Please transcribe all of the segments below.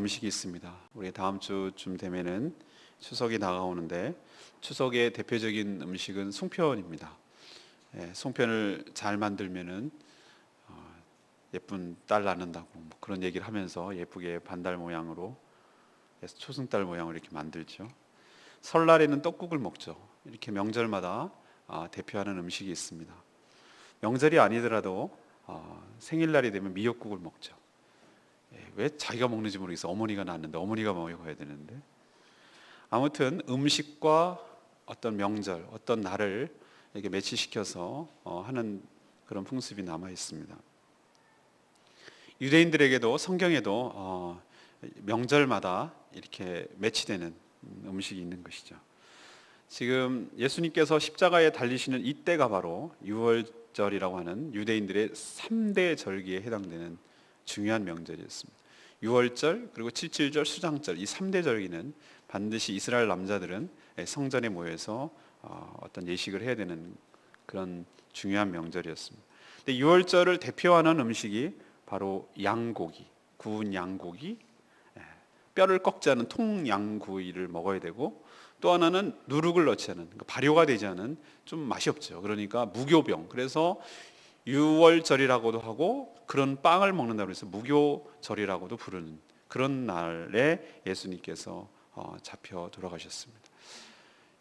음식이 있습니다. 우리 다음 주쯤 되면은 추석이 다가오는데 추석의 대표적인 음식은 송편입니다. 송편을 잘 만들면은 예쁜 딸 낳는다고 뭐 그런 얘기를 하면서 예쁘게 반달 모양으로 초승달 모양으로 이렇게 만들죠. 설날에는 떡국을 먹죠. 이렇게 명절마다 대표하는 음식이 있습니다. 명절이 아니더라도 생일날이 되면 미역국을 먹죠. 왜 자기가 먹는지 모르겠어. 어머니가 낳았는데 어머니가 먹어야 되는데. 아무튼 음식과 어떤 명절, 어떤 날을 이렇게 매치시켜서 하는 그런 풍습이 남아 있습니다. 유대인들에게도 성경에도 명절마다 이렇게 매치되는 음식이 있는 것이죠. 지금 예수님께서 십자가에 달리시는 이때가 바로 유월절이라고 하는 유대인들의 3대 절기에 해당되는 중요한 명절이었습니다. 유월절 그리고 칠칠절, 수장절 이 3대 절기는 반드시 이스라엘 남자들은 성전에 모여서 어떤 예식을 해야 되는 그런 중요한 명절이었습니다. 근데 유월절을 대표하는 음식이 바로 양고기, 구운 양고기, 뼈를 꺾지 않은 통양구이를 먹어야 되고, 또 하나는 누룩을 넣지 않은, 그러니까 발효가 되지 않은 좀 맛이 없죠. 그러니까 무교병. 그래서 유월절이라고도 하고 그런 빵을 먹는다고 해서 무교절이라고도 부르는 그런 날에 예수님께서 잡혀 돌아가셨습니다.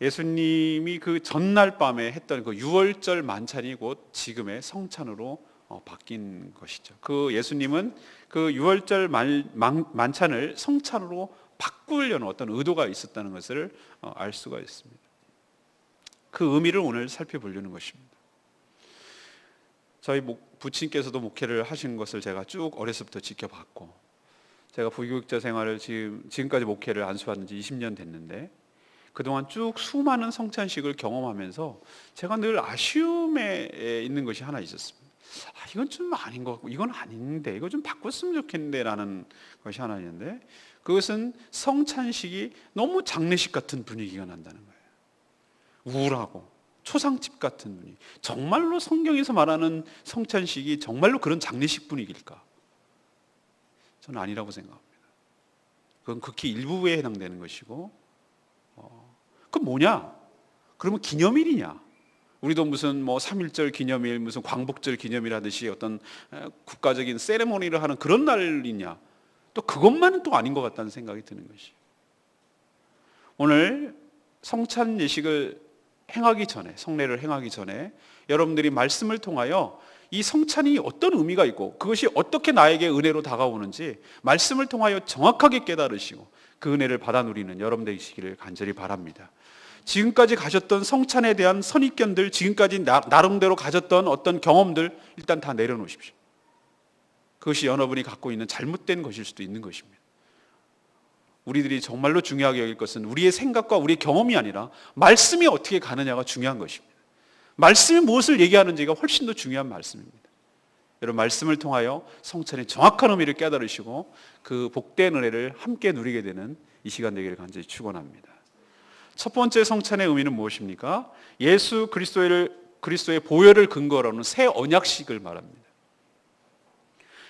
예수님이 그 전날 밤에 했던 그 유월절 만찬이 곧 지금의 성찬으로 바뀐 것이죠. 그 예수님은 그 유월절 만찬을 성찬으로 바꾸려는 어떤 의도가 있었다는 것을 알 수가 있습니다. 그 의미를 오늘 살펴보려는 것입니다. 저희 부친께서도 목회를 하신 것을 제가 쭉 어려서부터 지켜봤고, 제가 부교육자 생활을 지금까지 목회를 안수받은 지 20년 됐는데 그동안 쭉 수많은 성찬식을 경험하면서 제가 늘 아쉬움에 있는 것이 하나 있었습니다. 이건 좀 아닌 것 같고, 이건 아닌데, 이거 좀 바꿨으면 좋겠는데 라는 것이 하나 있는데, 그것은 성찬식이 너무 장례식 같은 분위기가 난다는 거예요. 우울하고 초상집 같은 분위기. 정말로 성경에서 말하는 성찬식이 정말로 그런 장례식 분위기일까? 저는 아니라고 생각합니다. 그건 극히 일부에 해당되는 것이고, 그건 뭐냐? 그러면 기념일이냐? 우리도 무슨 3.1절 기념일, 무슨 광복절 기념일 하듯이 어떤 국가적인 세레모니를 하는 그런 날이냐? 또 그것만은 또 아닌 것 같다는 생각이 드는 것이. 오늘 성찬 예식을 행하기 전에, 성례를 행하기 전에 여러분들이 말씀을 통하여 이 성찬이 어떤 의미가 있고 그것이 어떻게 나에게 은혜로 다가오는지 말씀을 통하여 정확하게 깨달으시고 그 은혜를 받아 누리는 여러분 되시기를 간절히 바랍니다. 지금까지 가졌던 성찬에 대한 선입견들, 지금까지 나름대로 가졌던 어떤 경험들 일단 다 내려놓으십시오. 그것이 여러분이 갖고 있는 잘못된 것일 수도 있는 것입니다. 우리들이 정말로 중요하게 여길 것은 우리의 생각과 우리의 경험이 아니라 말씀이 어떻게 가느냐가 중요한 것입니다. 말씀이 무엇을 얘기하는지가 훨씬 더 중요한 말씀입니다. 여러분, 말씀을 통하여 성찬의 정확한 의미를 깨달으시고 그 복된 은혜를 함께 누리게 되는 이 시간 되기를 간절히 축원합니다. 첫 번째 성찬의 의미는 무엇입니까? 예수 그리스도의 보혈을 근거로 하는 새 언약식을 말합니다.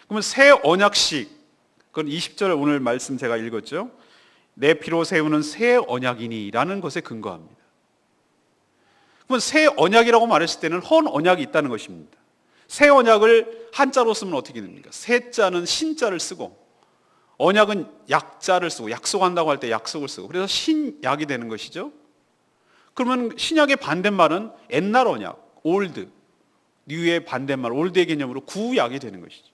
그러면 새 언약식, 그건 20절 오늘 말씀 제가 읽었죠. 내 피로 세우는 새 언약이니 라는 것에 근거합니다. 그러면 새 언약이라고 말했을 때는 헌 언약이 있다는 것입니다. 새 언약을 한자로 쓰면 어떻게 됩니까? 새자는 신자를 쓰고 언약은 약자를 쓰고, 약속한다고 할 때 약속을 쓰고, 그래서 신약이 되는 것이죠. 그러면 신약의 반대말은 옛날 언약, 올드, 뉴의 반대말, 올드의 개념으로 구약이 되는 것이죠.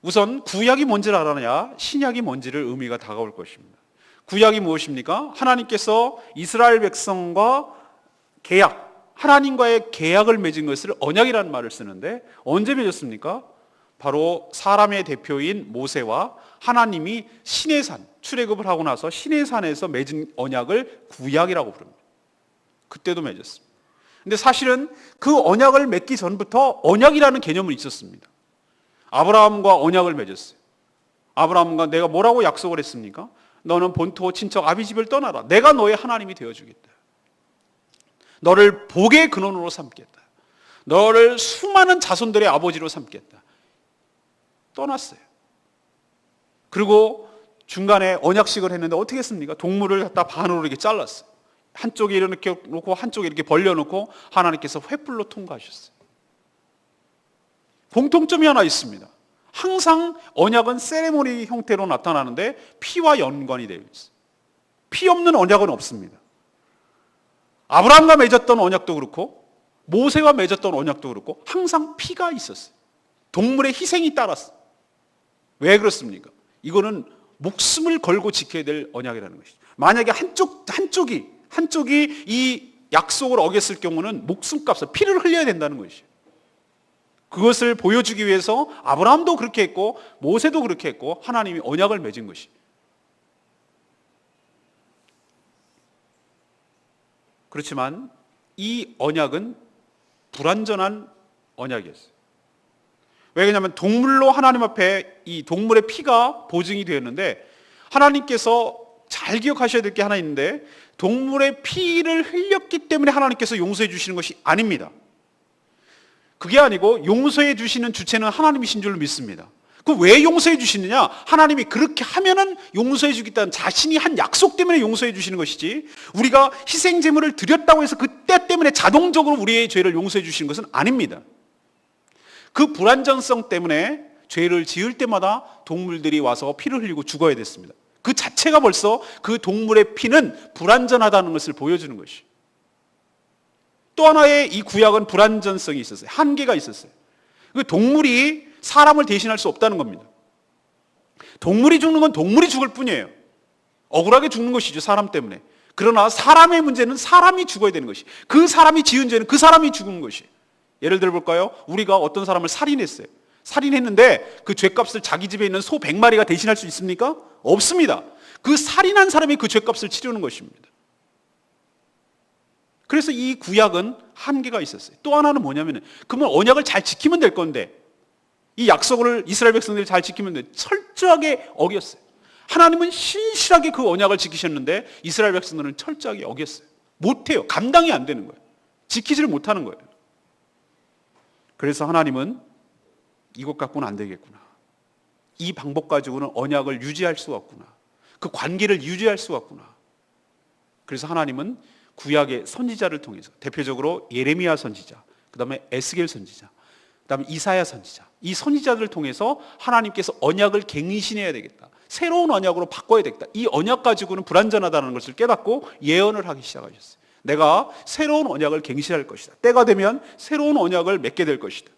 우선 구약이 뭔지를 알아야 신약이 뭔지를 의미가 다가올 것입니다. 구약이 무엇입니까? 하나님께서 이스라엘 백성과 계약, 하나님과의 계약을 맺은 것을 언약이라는 말을 쓰는데 언제 맺었습니까? 바로 사람의 대표인 모세와 하나님이 시내산, 출애굽을 하고 나서 시내산에서 맺은 언약을 구약이라고 부릅니다. 그때도 맺었습니다. 근데 사실은 그 언약을 맺기 전부터 언약이라는 개념은 있었습니다. 아브라함과 언약을 맺었어요. 아브라함과 내가 뭐라고 약속을 했습니까? 너는 본토 친척 아비 집을 떠나라. 내가 너의 하나님이 되어주겠다. 너를 복의 근원으로 삼겠다. 너를 수많은 자손들의 아버지로 삼겠다. 떠났어요. 그리고 중간에 언약식을 했는데 어떻게 했습니까? 동물을 갖다 반으로 이렇게 잘랐어요. 한쪽에 이렇게 놓고 한쪽에 이렇게 벌려놓고 하나님께서 횃불로 통과하셨어요. 공통점이 하나 있습니다. 항상 언약은 세레모니 형태로 나타나는데 피와 연관이 되어 있어요. 피 없는 언약은 없습니다. 아브라함과 맺었던 언약도 그렇고 모세와 맺었던 언약도 그렇고 항상 피가 있었어요. 동물의 희생이 따랐어요. 왜 그렇습니까? 이거는 목숨을 걸고 지켜야 될 언약이라는 것이죠. 만약에 한쪽이 이 약속을 어겼을 경우는 목숨값을 피를 흘려야 된다는 것이죠. 그것을 보여주기 위해서 아브라함도 그렇게 했고 모세도 그렇게 했고 하나님이 언약을 맺은 것이. 그렇지만 이 언약은 불완전한 언약이었어요. 왜냐하면 동물로 하나님 앞에 이 동물의 피가 보증이 되었는데 하나님께서 잘 기억하셔야 될 게 하나 있는데 동물의 피를 흘렸기 때문에 하나님께서 용서해 주시는 것이 아닙니다. 그게 아니고 용서해 주시는 주체는 하나님이신 줄로 믿습니다. 그 왜 용서해 주시느냐? 하나님이 그렇게 하면은 용서해 주겠다는 자신이 한 약속 때문에 용서해 주시는 것이지 우리가 희생 제물을 드렸다고 해서 그 때 때문에 자동적으로 우리의 죄를 용서해 주시는 것은 아닙니다. 그 불완전성 때문에 죄를 지을 때마다 동물들이 와서 피를 흘리고 죽어야 됐습니다. 그 자체가 벌써 그 동물의 피는 불완전하다는 것을 보여주는 것이에요. 또 하나의 이 구약은 불완전성이 있었어요. 한계가 있었어요. 그 동물이 사람을 대신할 수 없다는 겁니다. 동물이 죽는 건 동물이 죽을 뿐이에요. 억울하게 죽는 것이죠, 사람 때문에. 그러나 사람의 문제는 사람이 죽어야 되는 것이. 그 사람이 지은 죄는 그 사람이 죽은 것이. 예를 들어 볼까요? 우리가 어떤 사람을 살인했어요. 살인했는데 그 죄값을 자기 집에 있는 소 100마리가 대신할 수 있습니까? 없습니다. 그 살인한 사람이 그 죄값을 치르는 것입니다. 그래서 이 구약은 한계가 있었어요. 또 하나는 뭐냐면 그러면 언약을 잘 지키면 될 건데 이 약속을 이스라엘 백성들이 잘 지키면 돼. 철저하게 어겼어요. 하나님은 신실하게 그 언약을 지키셨는데 이스라엘 백성들은 철저하게 어겼어요. 못해요. 감당이 안 되는 거예요. 지키지를 못하는 거예요. 그래서 하나님은 이것 갖고는 안 되겠구나. 이 방법 가지고는 언약을 유지할 수가 없구나. 그 관계를 유지할 수가 없구나. 그래서 하나님은 구약의 선지자를 통해서 대표적으로 예레미야 선지자, 그 다음에 에스겔 선지자, 그 다음에 이사야 선지자, 이 선지자들을 통해서 하나님께서 언약을 갱신해야 되겠다. 새로운 언약으로 바꿔야 되겠다. 이 언약 가지고는 불완전하다는 것을 깨닫고 예언을 하기 시작하셨어요. 내가 새로운 언약을 갱신할 것이다. 때가 되면 새로운 언약을 맺게 될 것이다.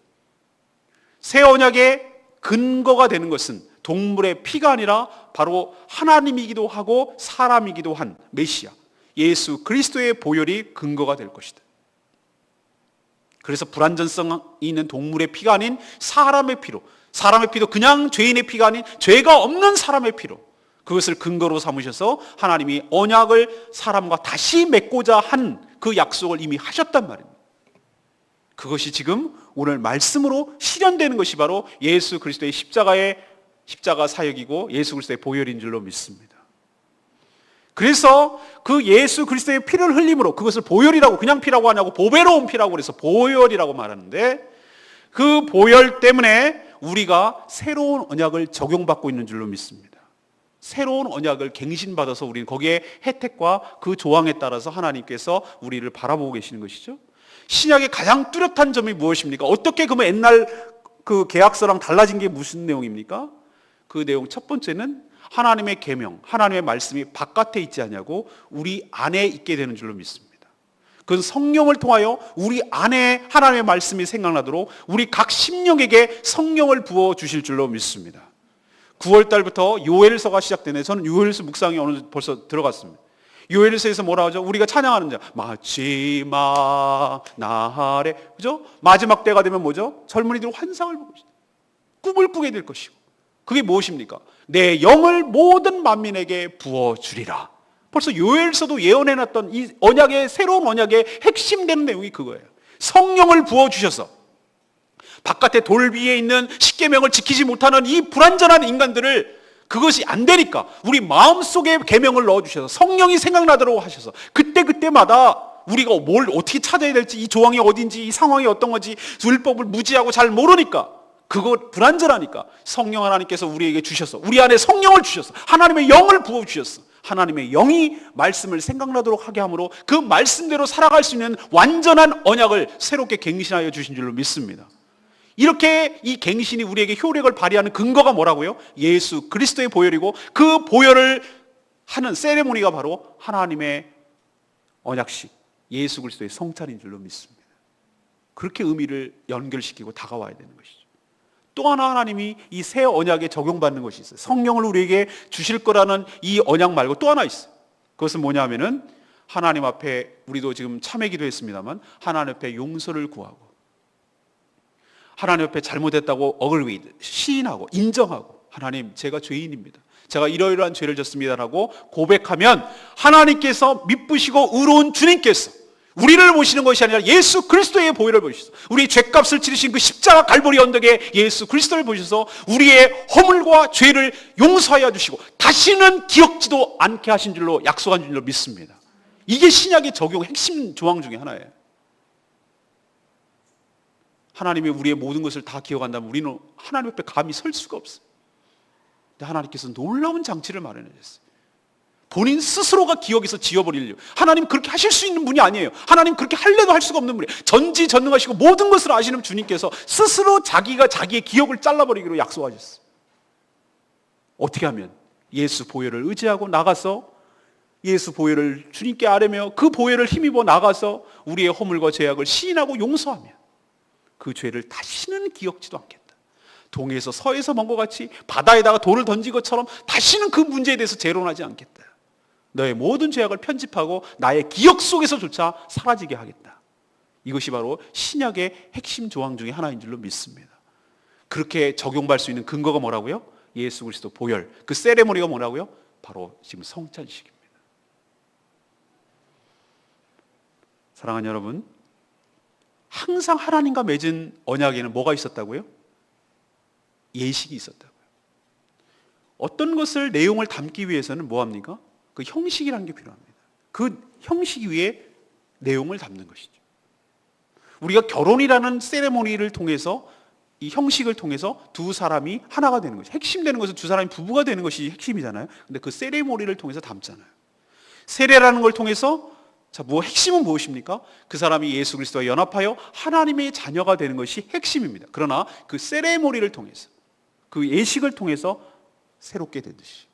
새 언약의 근거가 되는 것은 동물의 피가 아니라 바로 하나님이기도 하고 사람이기도 한 메시아 예수 그리스도의 보혈이 근거가 될 것이다. 그래서 불완전성이 있는 동물의 피가 아닌 사람의 피로, 사람의 피도 그냥 죄인의 피가 아닌 죄가 없는 사람의 피로 그것을 근거로 삼으셔서 하나님이 언약을 사람과 다시 맺고자 한 그 약속을 이미 하셨단 말입니다. 그것이 지금 오늘 말씀으로 실현되는 것이 바로 예수 그리스도의 십자가 사역이고 예수 그리스도의 보혈인 줄로 믿습니다. 그래서 그 예수 그리스도의 피를 흘림으로 그것을 보혈이라고 그냥 피라고 하냐고 보배로운 피라고 그래서 보혈이라고 말하는데 그 보혈 때문에 우리가 새로운 언약을 적용받고 있는 줄로 믿습니다. 새로운 언약을 갱신받아서 우리는 거기에 혜택과 그 조항에 따라서 하나님께서 우리를 바라보고 계시는 것이죠. 신약의 가장 뚜렷한 점이 무엇입니까? 어떻게 그러면 옛날 그 계약서랑 달라진 게 무슨 내용입니까? 그 내용 첫 번째는 하나님의 계명, 하나님의 말씀이 바깥에 있지 않냐고 우리 안에 있게 되는 줄로 믿습니다. 그건 성령을 통하여 우리 안에 하나님의 말씀이 생각나도록 우리 각 심령에게 성령을 부어 주실 줄로 믿습니다. 9월 달부터 요엘서가 시작되네. 저는 요엘서 묵상이 어느 벌써 들어갔습니다. 요엘서에서 뭐라 하죠? 우리가 찬양하는 자 마지막 날에 그죠? 마지막 때가 되면 뭐죠? 젊은이들은 환상을 보고 있다. 꿈을 꾸게 될 것이고 그게 무엇입니까? 내 영을 모든 만민에게 부어주리라. 벌써 요엘서도 예언해놨던 이 언약의 새로운 언약의 핵심되는 내용이 그거예요. 성령을 부어주셔서 바깥에 돌 위에 있는 십계명을 지키지 못하는 이 불완전한 인간들을 그것이 안 되니까 우리 마음속에 계명을 넣어주셔서 성령이 생각나도록 하셔서 그때마다 우리가 뭘 어떻게 찾아야 될지 이 조항이 어딘지 이 상황이 어떤 건지 율법을 무지하고 잘 모르니까 그거 불완전하니까 성령 하나님께서 우리에게 주셔서 우리 안에 성령을 주셔서 하나님의 영을 부어주셨어. 하나님의 영이 말씀을 생각나도록 하게 함으로 그 말씀대로 살아갈 수 있는 완전한 언약을 새롭게 갱신하여 주신 줄로 믿습니다. 이렇게 이 갱신이 우리에게 효력을 발휘하는 근거가 뭐라고요? 예수 그리스도의 보혈이고 그 보혈을 하는 세레모니가 바로 하나님의 언약식 예수 그리스도의 성찬인 줄로 믿습니다. 그렇게 의미를 연결시키고 다가와야 되는 것이죠. 또 하나 하나님이 이 새 언약에 적용받는 것이 있어요. 성령을 우리에게 주실 거라는 이 언약 말고 또 하나 있어요. 그것은 뭐냐 하면은 하나님 앞에 우리도 지금 참회 기도했습니다만 하나님 앞에 용서를 구하고 하나님 앞에 잘못했다고 어글웨이드 시인하고 인정하고 하나님 제가 죄인입니다. 제가 이러이러한 죄를 졌습니다라고 고백하면 하나님께서 미쁘시고 의로운 주님께서 우리를 보시는 것이 아니라 예수 그리스도의 보혈을 보셔서 우리 죄값을 치르신 그 십자가 갈보리 언덕에 예수 그리스도를 보셔서 우리의 허물과 죄를 용서하여 주시고 다시는 기억지도 않게 하신 줄로 약속한 줄로 믿습니다. 이게 신약의 적용 핵심 조항 중에 하나예요. 하나님이 우리의 모든 것을 다 기억한다면 우리는 하나님 앞에 감히 설 수가 없어요. 근데 하나님께서 놀라운 장치를 마련해 주셨어요. 본인 스스로가 기억에서 지워버리려고. 하나님 그렇게 하실 수 있는 분이 아니에요. 하나님 그렇게 할래도 할 수가 없는 분이에요. 전지전능하시고 모든 것을 아시는 주님께서 스스로 자기가 자기의 기억을 잘라버리기로 약속하셨어요. 어떻게 하면? 예수 보혈을 의지하고 나가서 예수 보혈을 주님께 아뢰며 그 보혈을 힘입어 나가서 우리의 허물과 죄악을 시인하고 용서하며 그 죄를 다시는 기억지도 않겠다. 동에서 서에서 먼 것 같이 바다에다가 돌을 던진 것처럼 다시는 그 문제에 대해서 재론하지 않겠다. 너의 모든 죄악을 편집하고 나의 기억 속에서조차 사라지게 하겠다. 이것이 바로 신약의 핵심 조항 중에 하나인 줄로 믿습니다. 그렇게 적용받을 수 있는 근거가 뭐라고요? 예수 그리스도 보혈. 그 세레모니가 뭐라고요? 바로 지금 성찬식입니다. 사랑하는 여러분, 항상 하나님과 맺은 언약에는 뭐가 있었다고요? 예식이 있었다고요. 어떤 것을 내용을 담기 위해서는 뭐합니까? 그 형식이라는 게 필요합니다. 그 형식 위에 내용을 담는 것이죠. 우리가 결혼이라는 세레모니를 통해서 이 형식을 통해서 두 사람이 하나가 되는 것이 핵심되는 것은 두 사람이 부부가 되는 것이 핵심이잖아요. 근데 그 세레모니를 통해서 담잖아요. 세례라는 걸 통해서 핵심은 무엇입니까? 그 사람이 예수 그리스도와 연합하여 하나님의 자녀가 되는 것이 핵심입니다. 그러나 그 세레모니를 통해서 그 예식을 통해서 새롭게 된 듯이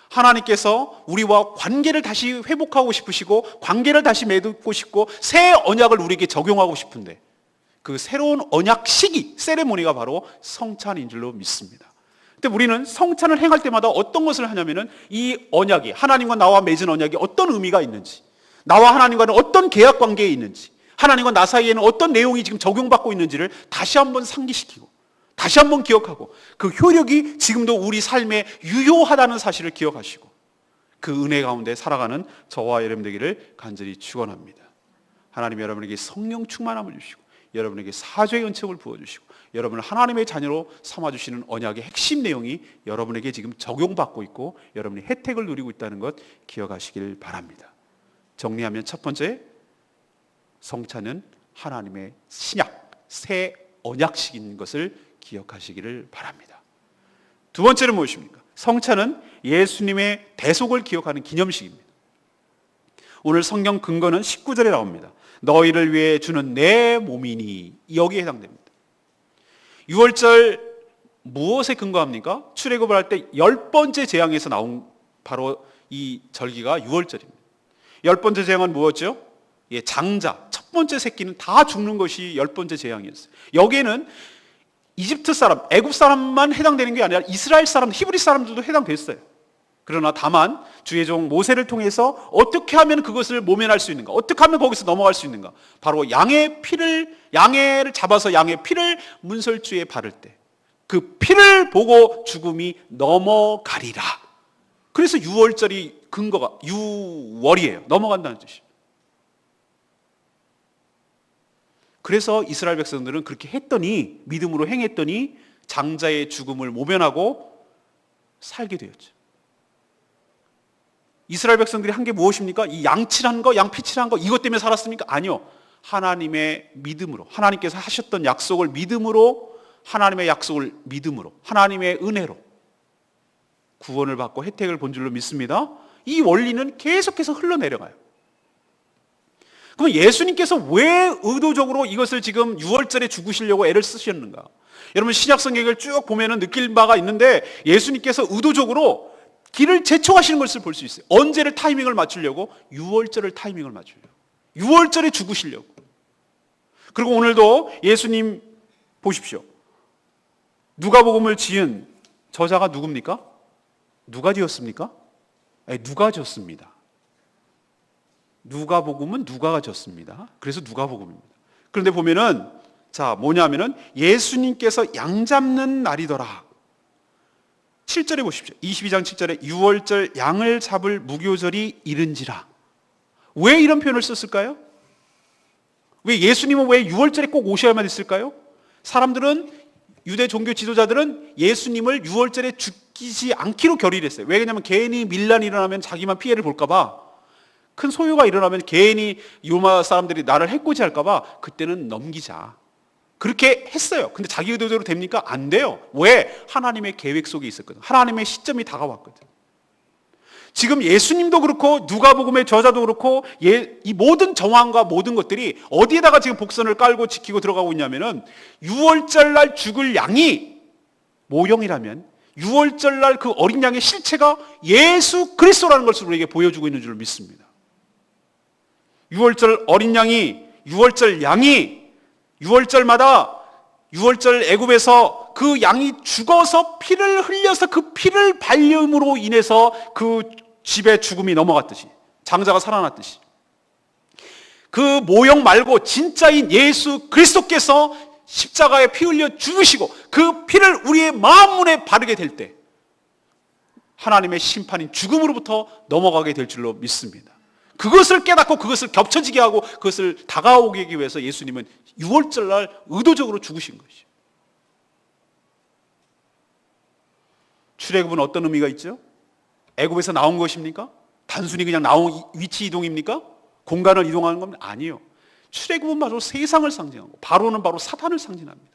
하나님께서 우리와 관계를 다시 회복하고 싶으시고 관계를 다시 맺고 싶고 새 언약을 우리에게 적용하고 싶은데 그 새로운 언약 시기, 세레모니가 바로 성찬인 줄로 믿습니다. 근데 우리는 성찬을 행할 때마다 어떤 것을 하냐면은 이 언약이 하나님과 나와 맺은 언약이 어떤 의미가 있는지 나와 하나님과는 어떤 계약 관계에 있는지 하나님과 나 사이에는 어떤 내용이 지금 적용받고 있는지를 다시 한번 상기시키고 다시 한번 기억하고 그 효력이 지금도 우리 삶에 유효하다는 사실을 기억하시고 그 은혜 가운데 살아가는 저와 여러분 되기를 간절히 축원합니다. 하나님 여러분에게 성령 충만함을 주시고 여러분에게 사죄의 은총을 부어주시고 여러분을 하나님의 자녀로 삼아주시는 언약의 핵심 내용이 여러분에게 지금 적용받고 있고 여러분이 혜택을 누리고 있다는 것 기억하시길 바랍니다. 정리하면 첫 번째, 성찬은 하나님의 신약, 새 언약식인 것을 기억하시기를 바랍니다. 두 번째는 무엇입니까? 성찬은 예수님의 대속을 기억하는 기념식입니다. 오늘 성경 근거는 19절에 나옵니다. 너희를 위해 주는 내 몸이니 여기에 해당됩니다. 6월절 무엇에 근거합니까? 출애굽을 할 때 10번째 재앙에서 나온 바로 이 절기가 6월절입니다. 10번째 재앙은 무엇이죠? 장자, 첫 번째 새끼는 다 죽는 것이 10번째 재앙이었어요. 여기에는 이집트 사람, 애굽 사람만 해당되는 게 아니라 이스라엘 사람, 히브리 사람들도 해당됐어요. 그러나 다만 주의 종 모세를 통해서 어떻게 하면 그것을 모면할 수 있는가? 어떻게 하면 거기서 넘어갈 수 있는가? 바로 양해를 잡아서 양의 피를 문설주에 바를 때 그 피를 보고 죽음이 넘어가리라. 그래서 6월절이 근거가 6월이에요. 넘어간다는 뜻이에요. 그래서 이스라엘 백성들은 그렇게 했더니 믿음으로 행했더니 장자의 죽음을 모면하고 살게 되었죠. 이스라엘 백성들이 한 게 무엇입니까? 이 양칠한 거, 양피칠한 거 이것 때문에 살았습니까? 아니요. 하나님의 믿음으로 하나님께서 하셨던 약속을 믿음으로 하나님의 약속을 믿음으로, 하나님의 은혜로 구원을 받고 혜택을 본 줄로 믿습니다. 이 원리는 계속해서 흘러내려가요. 그럼 예수님께서 왜 의도적으로 이것을 지금 6월절에 죽으시려고 애를 쓰셨는가? 여러분 신약 성경을 쭉 보면은 느낄 바가 있는데 예수님께서 의도적으로 길을 재촉하시는 것을 볼 수 있어요. 언제를 타이밍을 맞추려고? 6월절을 타이밍을 맞추려고. 6월절에 죽으시려고. 그리고 오늘도 예수님 보십시오. 누가복음을 지은 저자가 누굽니까? 누가 지었습니까? 누가 지었습니다. 누가복음은 누가가 지었습니다. 그래서 누가복음입니다. 그런데 보면은 뭐냐면은 예수님께서 양 잡는 날이더라. 7절에 보십시오. 22장 7절에 6월절 양을 잡을 무교절이 이른지라. 왜 이런 표현을 썼을까요? 왜 예수님은 왜 6월절에 꼭 오셔야만 했을까요? 사람들은 유대 종교 지도자들은 예수님을 6월절에 죽이지 않기로 결의했어요. 왜냐하면 괜히 밀란이 일어나면 자기만 피해를 볼까봐, 큰 소요가 일어나면 괜히 로마 사람들이 나를 해코지할까봐 그때는 넘기자. 그렇게 했어요. 근데 자기 의도대로 됩니까? 안 돼요. 왜? 하나님의 계획 속에 있었거든. 하나님의 시점이 다가왔거든. 지금 예수님도 그렇고 누가복음의 저자도 그렇고 이 모든 정황과 모든 것들이 어디에다가 지금 복선을 깔고 지키고 들어가고 있냐면은 6월절 날 죽을 양이 모형이라면 6월절 날 그 어린 양의 실체가 예수 그리스도라는 것을 우리에게 보여주고 있는 줄 믿습니다. 6월절 어린 양이 6월절 양이 6월절마다 6월절 애굽에서 그 양이 죽어서 피를 흘려서 그 피를 발림으로 인해서 그 집에 죽음이 넘어갔듯이, 장자가 살아났듯이, 그 모형 말고 진짜인 예수 그리스도께서 십자가에 피 흘려 죽으시고 그 피를 우리의 마음문에 바르게 될 때 하나님의 심판인 죽음으로부터 넘어가게 될 줄로 믿습니다. 그것을 깨닫고 그것을 겹쳐지게 하고 그것을 다가오게 하기 위해서 예수님은 6월절 날 의도적으로 죽으신 것이죠. 출애굽은 어떤 의미가 있죠? 애굽에서 나온 것입니까? 단순히 그냥 나온 위치 이동입니까? 공간을 이동하는 겁니다. 아니요. 출애굽은 바로 세상을 상징하고 바로는 바로 사탄을 상징합니다.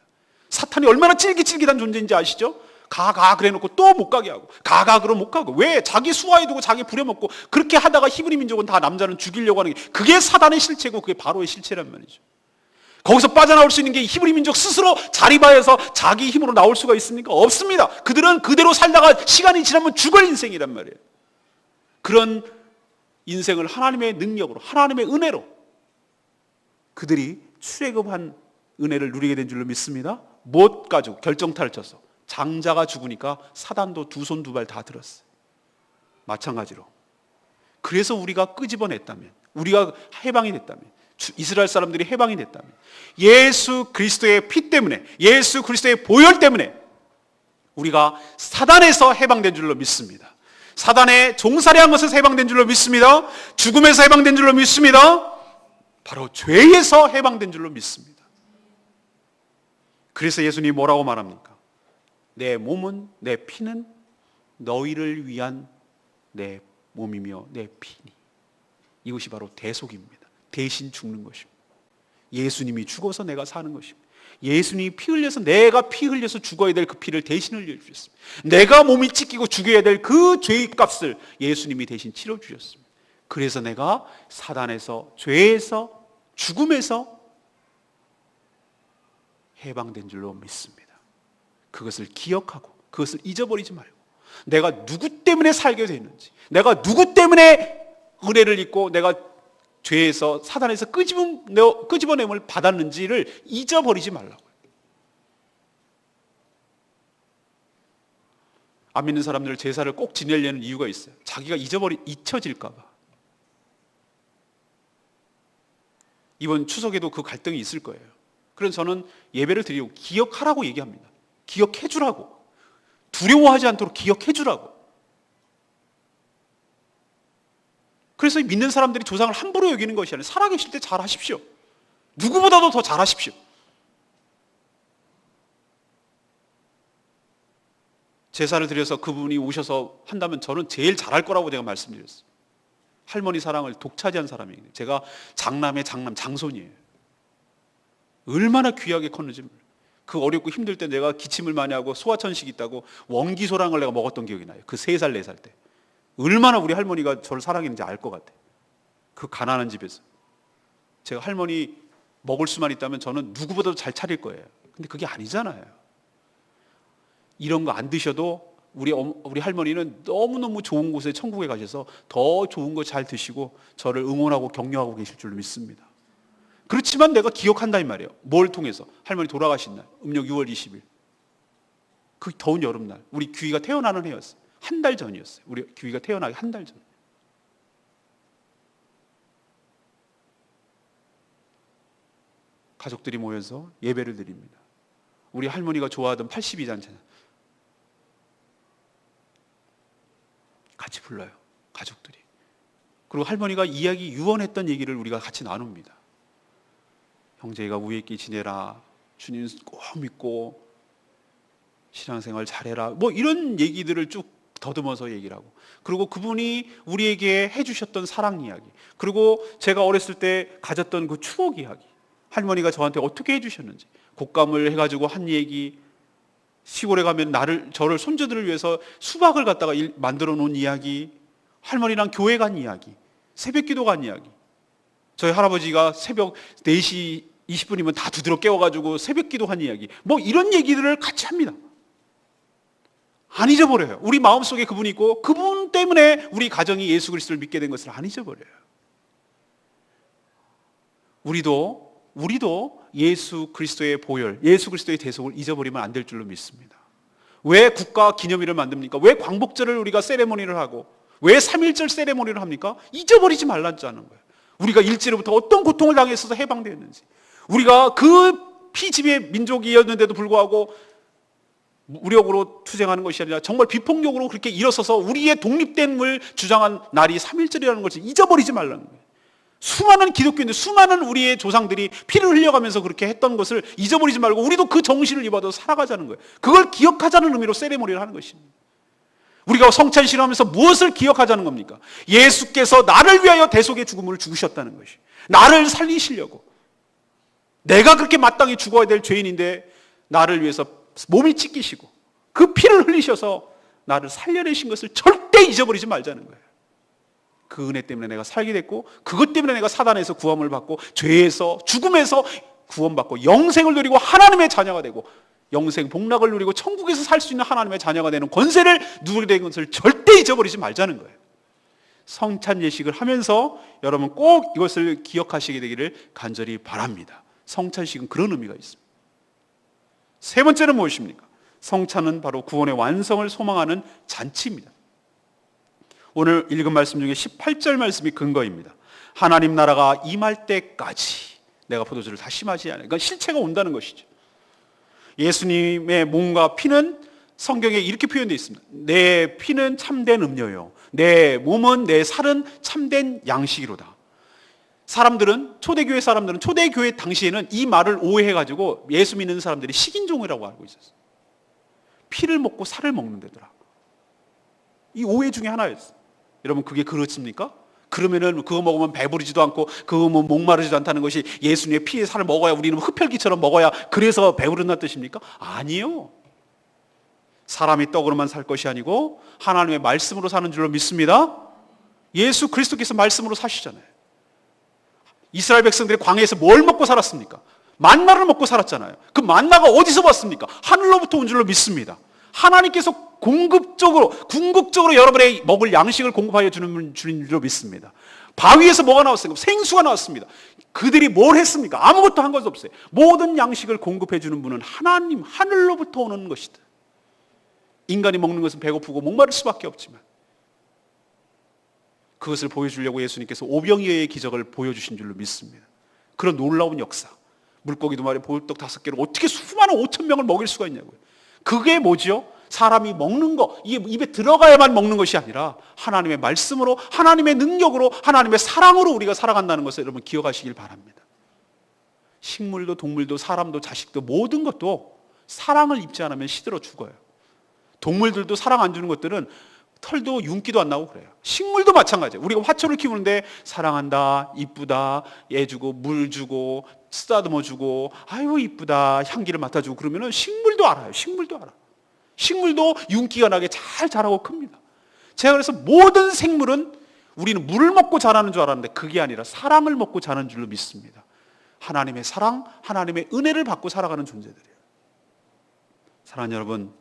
사탄이 얼마나 찔깃찔깃한 존재인지 아시죠? 가 그래놓고 또 못 가게 하고, 가 그러면 못 가고. 왜? 자기 수하에 두고 자기 부려먹고 그렇게 하다가 히브리 민족은 다 남자는 죽이려고 하는 게, 그게 사단의 실체고 그게 바로의 실체란 말이죠. 거기서 빠져나올 수 있는 게 히브리 민족 스스로 자리바에서 자기 힘으로 나올 수가 있습니까? 없습니다. 그들은 그대로 살다가 시간이 지나면 죽을 인생이란 말이에요. 그런 인생을 하나님의 능력으로, 하나님의 은혜로 그들이 출애굽한 은혜를 누리게 된 줄로 믿습니다. 못 가지고 결정타를 쳐서 장자가 죽으니까 사단도 두 손 두 발 다 들었어요. 마찬가지로 그래서 우리가 끄집어냈다면, 우리가 해방이 됐다면, 이스라엘 사람들이 해방이 됐다면 예수 그리스도의 피 때문에, 예수 그리스도의 보혈 때문에 우리가 사단에서 해방된 줄로 믿습니다. 사단의 종살이한 것에서 해방된 줄로 믿습니다. 죽음에서 해방된 줄로 믿습니다. 바로 죄에서 해방된 줄로 믿습니다. 그래서 예수님이 뭐라고 말합니까? 내 몸은, 내 피는 너희를 위한 내 몸이며 내 피니. 이것이 바로 대속입니다. 대신 죽는 것입니다. 예수님이 죽어서 내가 사는 것입니다. 예수님이 피 흘려서, 내가 피 흘려서 죽어야 될 그 피를 대신 흘려주셨습니다. 내가 몸이 찢기고 죽여야 될 그 죄의 값을 예수님이 대신 치러주셨습니다. 그래서 내가 사단에서, 죄에서, 죽음에서 해방된 줄로 믿습니다. 그것을 기억하고 그것을 잊어버리지 말고, 내가 누구 때문에 살게 됐는지, 내가 누구 때문에 은혜를 입고 내가 죄에서, 사단에서 끄집어냄을 받았는지를 잊어버리지 말라고요. 안 믿는 사람들 제사를 꼭 지내려는 이유가 있어요. 자기가 잊혀질까 봐. 이번 추석에도 그 갈등이 있을 거예요. 그래서 저는 예배를 드리고 기억하라고 얘기합니다. 기억해 주라고. 두려워하지 않도록 기억해 주라고. 그래서 믿는 사람들이 조상을 함부로 여기는 것이 아니라 살아계실 때 잘하십시오. 누구보다도 더 잘하십시오. 제사를 드려서 그분이 오셔서 한다면 저는 제일 잘할 거라고 제가 말씀드렸어요. 할머니 사랑을 독차지한 사람이에요. 제가 장남의 장남, 장손이에요. 얼마나 귀하게 컸는지. 그 어렵고 힘들 때 내가 기침을 많이 하고 소화천식 있다고 원기소랑을 내가 먹었던 기억이 나요. 그 3살, 4살 때. 얼마나 우리 할머니가 저를 사랑했는지 알 것 같아요. 그 가난한 집에서. 제가 할머니 먹을 수만 있다면 저는 누구보다도 잘 차릴 거예요. 근데 그게 아니잖아요. 이런 거 안 드셔도 우리 할머니는 너무너무 좋은 곳에 천국에 가셔서 더 좋은 거 잘 드시고 저를 응원하고 격려하고 계실 줄로 믿습니다. 그렇지만 내가 기억한다 이 말이에요. 뭘 통해서? 할머니 돌아가신 날, 음력 6월 20일. 그 더운 여름날, 우리 규희가 태어나는 해였어요. 한 달 전이었어요. 우리 규희가 태어나기 한 달 전. 가족들이 모여서 예배를 드립니다. 우리 할머니가 좋아하던 82잔 찬양 같이 불러요. 가족들이. 그리고 할머니가 이야기 유언했던 얘기를 우리가 같이 나눕니다. 형제가 우애 있게 지내라. 주님 꼭 믿고 신앙생활 잘해라. 뭐 이런 얘기들을 쭉 더듬어서 얘기를 하고, 그리고 그분이 우리에게 해주셨던 사랑 이야기, 그리고 제가 어렸을 때 가졌던 그 추억 이야기, 할머니가 저한테 어떻게 해주셨는지 곶감을 해가지고 한 얘기, 시골에 가면 저를 손주들을 위해서 수박을 갖다가 만들어 놓은 이야기, 할머니랑 교회 간 이야기, 새벽 기도 간 이야기. 저희 할아버지가 새벽 4시 20분이면 다 두드러 깨워가지고 새벽 기도 한 이야기, 뭐 이런 얘기들을 같이 합니다. 안 잊어버려요. 우리 마음속에 그분이 있고 그분 때문에 우리 가정이 예수 그리스도를 믿게 된 것을 안 잊어버려요. 우리도 예수 그리스도의 보혈, 예수 그리스도의 대속을 잊어버리면 안 될 줄로 믿습니다. 왜 국가 기념일을 만듭니까? 왜 광복절을 우리가 세레모니를 하고 왜 3.1절 세레모니를 합니까? 잊어버리지 말라는 거예요. 우리가 일제로부터 어떤 고통을 당했어서 해방되었는지, 우리가 그 피지배 민족이었는데도 불구하고 무력으로 투쟁하는 것이 아니라 정말 비폭력으로 그렇게 일어서서 우리의 독립됨을 주장한 날이 3.1절이라는 것을 잊어버리지 말라는 거예요. 수많은 기독교인들, 수많은 우리의 조상들이 피를 흘려가면서 그렇게 했던 것을 잊어버리지 말고 우리도 그 정신을 입어도 살아가자는 거예요. 그걸 기억하자는 의미로 세레모니를 하는 것입니다. 우리가 성찬식을 하면서 무엇을 기억하자는 겁니까? 예수께서 나를 위하여 대속의 죽음을 죽으셨다는 것이, 나를 살리시려고, 내가 그렇게 마땅히 죽어야 될 죄인인데 나를 위해서 몸이 찢기시고 그 피를 흘리셔서 나를 살려내신 것을 절대 잊어버리지 말자는 거예요. 그 은혜 때문에 내가 살게 됐고, 그것 때문에 내가 사단에서 구원을 받고 죄에서 죽음에서 구원받고 영생을 누리고 하나님의 자녀가 되고 영생 복락을 누리고 천국에서 살 수 있는 하나님의 자녀가 되는 권세를 누리게 된 것을 절대 잊어버리지 말자는 거예요. 성찬 예식을 하면서 여러분 꼭 이것을 기억하시게 되기를 간절히 바랍니다. 성찬식은 그런 의미가 있습니다. 세 번째는 무엇입니까? 성찬은 바로 구원의 완성을 소망하는 잔치입니다. 오늘 읽은 말씀 중에 18절 말씀이 근거입니다. 하나님 나라가 임할 때까지 내가 포도주를 다시 마시지 않아요. 그러니까 실체가 온다는 것이죠. 예수님의 몸과 피는 성경에 이렇게 표현되어 있습니다. 내 피는 참된 음료요, 내 몸은, 내 살은 참된 양식이로다. 초대교회 사람들은 초대교회 당시에는 이 말을 오해해가지고 예수 믿는 사람들이 식인종이라고 알고 있었어요. 피를 먹고 살을 먹는 데더라. 이 오해 중에 하나였어요. 여러분 그게 그렇습니까? 그러면은 그거 먹으면 배부르지도 않고 그거 뭐 목마르지도 않다는 것이 예수님의 피의 살을 먹어야, 우리는 흡혈귀처럼 먹어야 그래서 배부른다는 뜻입니까? 아니요. 사람이 떡으로만 살 것이 아니고 하나님의 말씀으로 사는 줄로 믿습니다. 예수 그리스도께서 말씀으로 사시잖아요. 이스라엘 백성들이 광야에서 뭘 먹고 살았습니까? 만나를 먹고 살았잖아요. 그 만나가 어디서 왔습니까? 하늘로부터 온 줄로 믿습니다. 하나님께서 궁극적으로 여러분의 먹을 양식을 공급하여 주는 줄로 믿습니다. 바위에서 뭐가 나왔습니까? 생수가 나왔습니다. 그들이 뭘 했습니까? 아무것도 한 것도 없어요. 모든 양식을 공급해 주는 분은 하나님, 하늘로부터 오는 것이다. 인간이 먹는 것은 배고프고 목마를 수밖에 없지만 그것을 보여주려고 예수님께서 오병이어의 기적을 보여주신 줄로 믿습니다. 그런 놀라운 역사, 물고기 2마리 보울떡 5개로 어떻게 수많은 5천 명을 먹일 수가 있냐고요. 그게 뭐죠? 사람이 먹는 거, 이게 입에 들어가야만 먹는 것이 아니라 하나님의 말씀으로, 하나님의 능력으로, 하나님의 사랑으로 우리가 살아간다는 것을 여러분 기억하시길 바랍니다. 식물도 동물도 사람도 자식도 모든 것도 사랑을 입지 않으면 시들어 죽어요. 동물들도 사랑 안 주는 것들은 털도 윤기도 안 나고 그래요. 식물도 마찬가지예요. 우리가 화초를 키우는데 사랑한다, 이쁘다, 애 주고 물 주고 쓰다듬어주고 아유 이쁘다 향기를 맡아주고 그러면은 식물도 알아요. 식물도 알아. 식물도 윤기가 나게 잘 자라고 큽니다. 제가 그래서 모든 생물은 우리는 물을 먹고 자라는 줄 알았는데 그게 아니라 사랑을 먹고 자라는 줄로 믿습니다. 하나님의 사랑, 하나님의 은혜를 받고 살아가는 존재들이에요. 사랑하는 여러분,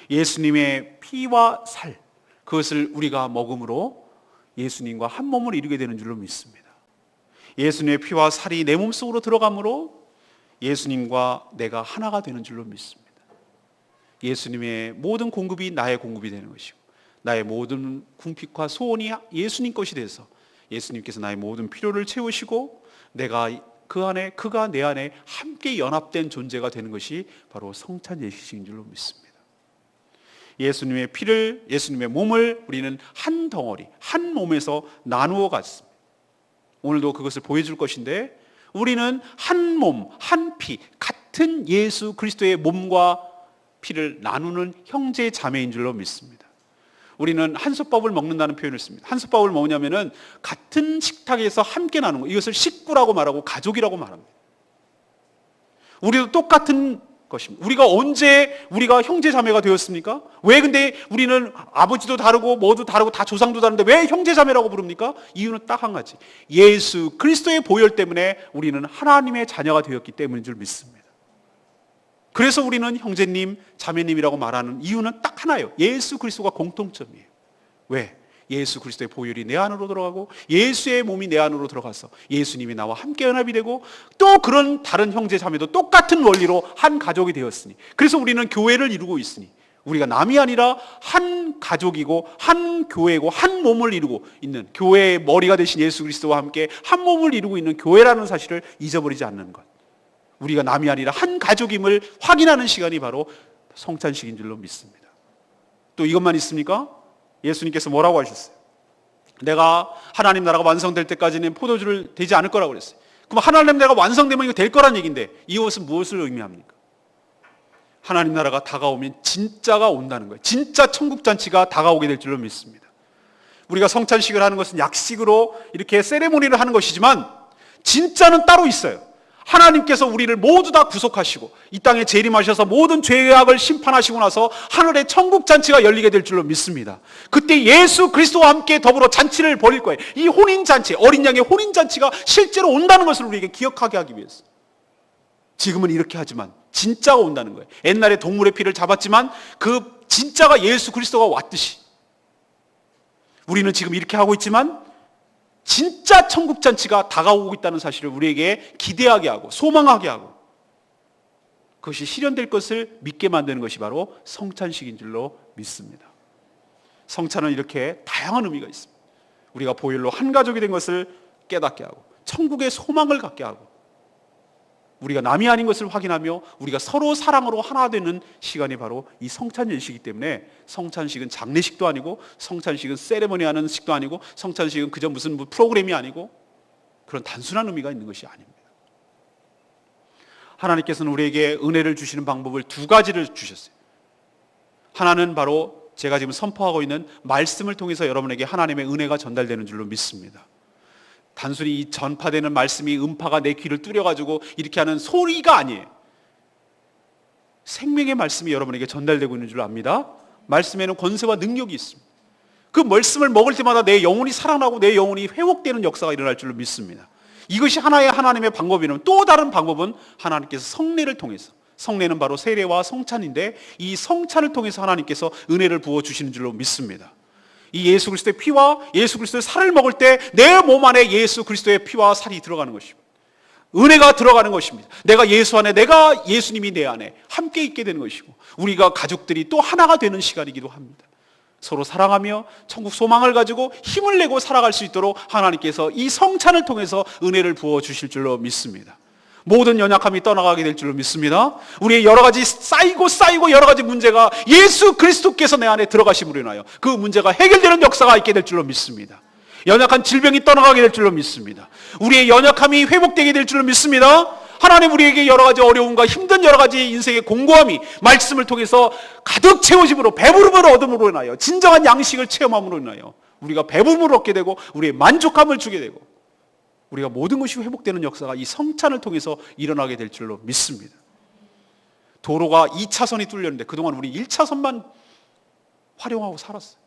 예수님의 피와 살, 그것을 우리가 먹음으로 예수님과 한 몸을 이루게 되는 줄로 믿습니다. 예수님의 피와 살이 내 몸속으로 들어가므로 예수님과 내가 하나가 되는 줄로 믿습니다. 예수님의 모든 공급이 나의 공급이 되는 것이고 나의 모든 궁핍과 소원이 예수님 것이 돼서 예수님께서 나의 모든 필요를 채우시고 내가 그 안에, 그가 내 안에 함께 연합된 존재가 되는 것이 바로 성찬 예식인 줄로 믿습니다. 예수님의 피를, 예수님의 몸을 우리는 한 덩어리, 한 몸에서 나누어 갔습니다. 오늘도 그것을 보여줄 것인데 우리는 한 몸, 한 피, 같은 예수 그리스도의 몸과 피를 나누는 형제 자매인 줄로 믿습니다. 우리는 한솥밥을 먹는다는 표현을 씁니다. 한솥밥을 먹냐면은 같은 식탁에서 함께 나누는 거. 이것을 식구라고 말하고 가족이라고 말합니다. 우리도 똑같은 것입니다. 우리가 언제 우리가 형제 자매가 되었습니까? 왜 근데 우리는 아버지도 다르고 뭐도 다르고 다 조상도 다른데 왜 형제 자매라고 부릅니까? 이유는 딱 한 가지. 예수 그리스도의 보혈 때문에 우리는 하나님의 자녀가 되었기 때문인 줄 믿습니다. 그래서 우리는 형제님, 자매님이라고 말하는 이유는 딱 하나예요. 예수 그리스도가 공통점이에요. 왜? 예수 그리스도의 보혈이 내 안으로 들어가고 예수의 몸이 내 안으로 들어가서 예수님이 나와 함께 연합이 되고 또 그런 다른 형제 자매도 똑같은 원리로 한 가족이 되었으니 그래서 우리는 교회를 이루고 있으니 우리가 남이 아니라 한 가족이고 한 교회고 한 몸을 이루고 있는 교회의 머리가 되신 예수 그리스도와 함께 한 몸을 이루고 있는 교회라는 사실을 잊어버리지 않는 것. 우리가 남이 아니라 한 가족임을 확인하는 시간이 바로 성찬식인 줄로 믿습니다. 또 이것만 있습니까? 예수님께서 뭐라고 하셨어요? 내가 하나님 나라가 완성될 때까지는 포도주를 되지 않을 거라고 그랬어요. 그럼 하나님 나라가 완성되면 이거 될 거란 얘기인데 이것은 무엇을 의미합니까? 하나님 나라가 다가오면 진짜가 온다는 거예요. 진짜 천국잔치가 다가오게 될 줄로 믿습니다. 우리가 성찬식을 하는 것은 약식으로 이렇게 세레모니를 하는 것이지만 진짜는 따로 있어요. 하나님께서 우리를 모두 다 구속하시고 이 땅에 재림하셔서 모든 죄악을 심판하시고 나서 하늘의 천국잔치가 열리게 될 줄로 믿습니다. 그때 예수 그리스도와 함께 더불어 잔치를 벌일 거예요. 이 혼인잔치, 어린 양의 혼인잔치가 실제로 온다는 것을 우리에게 기억하게 하기 위해서. 지금은 이렇게 하지만 진짜가 온다는 거예요. 옛날에 동물의 피를 잡았지만 그 진짜가 예수 그리스도가 왔듯이 우리는 지금 이렇게 하고 있지만 진짜 천국잔치가 다가오고 있다는 사실을 우리에게 기대하게 하고 소망하게 하고 그것이 실현될 것을 믿게 만드는 것이 바로 성찬식인 줄로 믿습니다. 성찬은 이렇게 다양한 의미가 있습니다. 우리가 보혈로 한 가족이 된 것을 깨닫게 하고 천국의 소망을 갖게 하고 우리가 남이 아닌 것을 확인하며 우리가 서로 사랑으로 하나 되는 시간이 바로 이 성찬식이기 때문에 성찬식은 장례식도 아니고 성찬식은 세레머니 하는 식도 아니고 성찬식은 그저 무슨 프로그램이 아니고 그런 단순한 의미가 있는 것이 아닙니다. 하나님께서는 우리에게 은혜를 주시는 방법을 두 가지를 주셨어요. 하나는 바로 제가 지금 선포하고 있는 말씀을 통해서 여러분에게 하나님의 은혜가 전달되는 줄로 믿습니다. 단순히 이 전파되는 말씀이 음파가 내 귀를 뚫려가지고 이렇게 하는 소리가 아니에요. 생명의 말씀이 여러분에게 전달되고 있는 줄 압니다. 말씀에는 권세와 능력이 있습니다. 그 말씀을 먹을 때마다 내 영혼이 살아나고 내 영혼이 회복되는 역사가 일어날 줄로 믿습니다. 이것이 하나의 하나님의 방법이라면 또 다른 방법은 하나님께서 성례를 통해서 성례는 바로 세례와 성찬인데 이 성찬을 통해서 하나님께서 은혜를 부어주시는 줄로 믿습니다. 이 예수 그리스도의 피와 예수 그리스도의 살을 먹을 때 내 몸 안에 예수 그리스도의 피와 살이 들어가는 것입니다. 은혜가 들어가는 것입니다. 내가 예수 안에, 내가 예수님이 내 안에 함께 있게 되는 것이고 우리가 가족들이 또 하나가 되는 시간이기도 합니다. 서로 사랑하며 천국 소망을 가지고 힘을 내고 살아갈 수 있도록 하나님께서 이 성찬을 통해서 은혜를 부어주실 줄로 믿습니다. 모든 연약함이 떠나가게 될 줄로 믿습니다. 우리의 여러 가지 쌓이고 여러 가지 문제가 예수 그리스도께서 내 안에 들어가심으로 인하여 그 문제가 해결되는 역사가 있게 될 줄로 믿습니다. 연약한 질병이 떠나가게 될 줄로 믿습니다. 우리의 연약함이 회복되게 될 줄로 믿습니다. 하나님 우리에게 여러 가지 어려움과 힘든 여러 가지 인생의 공고함이 말씀을 통해서 가득 채워짐으로 배부름을 얻음으로 인하여 진정한 양식을 체험함으로 인하여 우리가 배부름을 얻게 되고 우리의 만족함을 주게 되고 우리가 모든 것이 회복되는 역사가 이 성찬을 통해서 일어나게 될 줄로 믿습니다. 도로가 2차선이 뚫렸는데 그동안 우리 1차선만 활용하고 살았어요.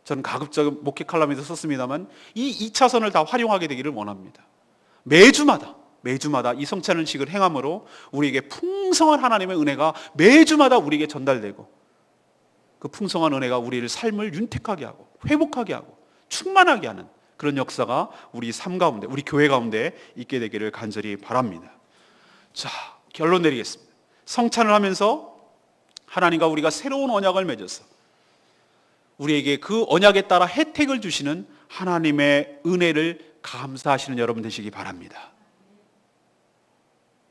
저는 가급적 목회 칼럼에도 썼습니다만 이 2차선을 다 활용하게 되기를 원합니다. 매주마다 이 성찬식을 행함으로 우리에게 풍성한 하나님의 은혜가 매주마다 우리에게 전달되고 그 풍성한 은혜가 우리를 삶을 윤택하게 하고 회복하게 하고 충만하게 하는 그런 역사가 우리 삶 가운데, 우리 교회 가운데 있게 되기를 간절히 바랍니다. 자, 결론 내리겠습니다. 성찬을 하면서 하나님과 우리가 새로운 언약을 맺어서 우리에게 그 언약에 따라 혜택을 주시는 하나님의 은혜를 감사하시는 여러분 되시기 바랍니다.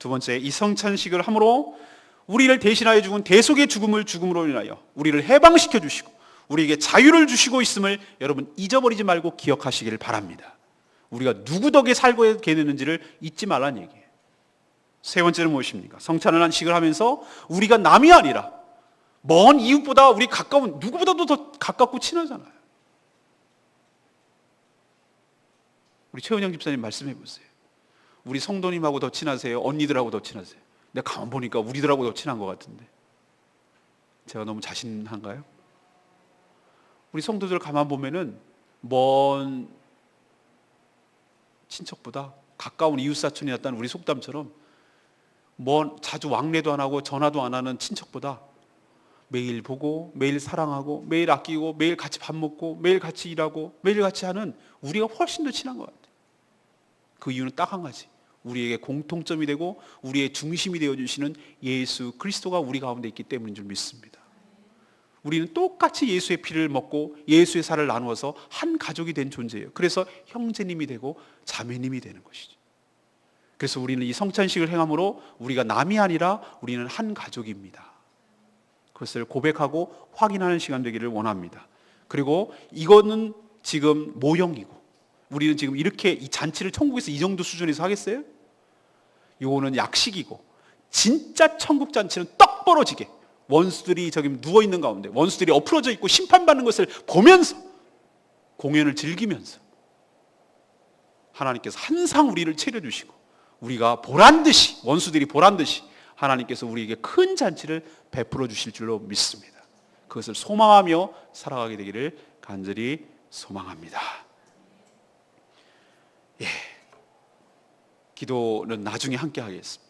두 번째, 이 성찬식을 함으로 우리를 대신하여 죽은 대속의 죽음으로 인하여 우리를 해방시켜 주시고 우리에게 자유를 주시고 있음을 여러분 잊어버리지 말고 기억하시기를 바랍니다. 우리가 누구 덕에 살고 계는지를 잊지 말라는 얘기예요. 세 번째는 무엇입니까? 성찬을 한식을 하면서 우리가 남이 아니라 먼 이웃보다 우리 가까운 누구보다도 더 가깝고 친하잖아요. 우리 최은영 집사님 말씀해 보세요. 우리 성도님하고 더 친하세요? 언니들하고 더 친하세요? 내가 가만 보니까 우리들하고 더 친한 것 같은데 제가 너무 자신한가요? 우리 성도들 가만 보면은 먼 친척보다 가까운 이웃사촌이었다는 우리 속담처럼 자주 왕래도 안 하고 전화도 안 하는 친척보다 매일 보고 매일 사랑하고 매일 아끼고 매일 같이 밥 먹고 매일 같이 일하고 매일 같이 하는 우리가 훨씬 더 친한 것 같아요. 그 이유는 딱 한 가지, 우리에게 공통점이 되고 우리의 중심이 되어주시는 예수 그리스도가 우리 가운데 있기 때문인 줄 믿습니다. 우리는 똑같이 예수의 피를 먹고 예수의 살을 나누어서 한 가족이 된 존재예요. 그래서 형제님이 되고 자매님이 되는 것이죠. 그래서 우리는 이 성찬식을 행함으로 우리가 남이 아니라 우리는 한 가족입니다. 그것을 고백하고 확인하는 시간 되기를 원합니다. 그리고 이거는 지금 모형이고 우리는 지금 이렇게 이 잔치를 천국에서 이 정도 수준에서 하겠어요? 이거는 약식이고 진짜 천국 잔치는 떡 벌어지게 원수들이 저기 누워있는 가운데 원수들이 엎어져 있고 심판받는 것을 보면서 공연을 즐기면서 하나님께서 항상 우리를 차려주시고 우리가 보란듯이 원수들이 보란듯이 하나님께서 우리에게 큰 잔치를 베풀어 주실 줄로 믿습니다. 그것을 소망하며 살아가게 되기를 간절히 소망합니다. 기도는 나중에 함께 하겠습니다.